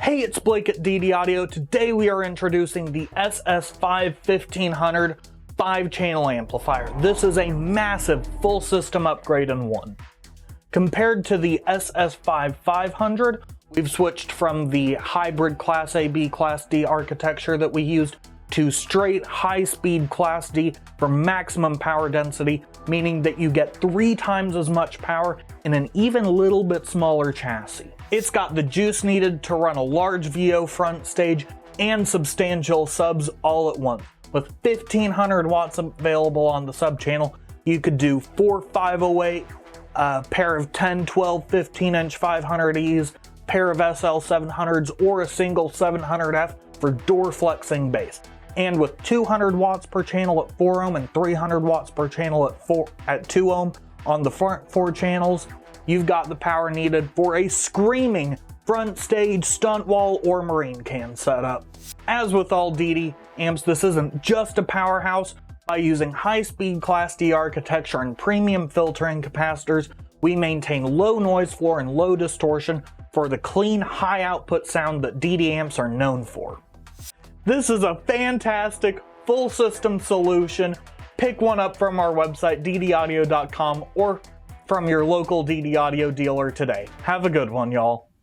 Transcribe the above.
Hey, it's Blake at DD Audio. Today we are introducing the SS5.1500 5-channel amplifier. This is a massive full system upgrade in one. Compared to the SS5.500, we've switched from the hybrid Class A, B, Class D architecture that we used to straight high-speed Class D for maximum power density, meaning that you get 3 times as much power in an even little bit smaller chassis. It's got the juice needed to run a large VO front stage and substantial subs all at once. With 1500 watts available on the sub channel, you could do 4 508, a pair of 10, 12, 15-inch 500Es, pair of SL 700s, or a single 700F for door flexing bass. And with 200 watts per channel at 4 ohm and 300 watts per channel at 2 ohm on the front 4 channels, you've got the power needed for a screaming front stage stunt wall or marine can setup. As with all DD amps, this isn't just a powerhouse. By using high-speed Class D architecture and premium filtering capacitors, we maintain low noise floor and low distortion for the clean, high output sound that DD amps are known for. This is a fantastic full system solution. Pick one up from our website, ddaudio.com, or from your local DD Audio dealer today. Have a good one, y'all.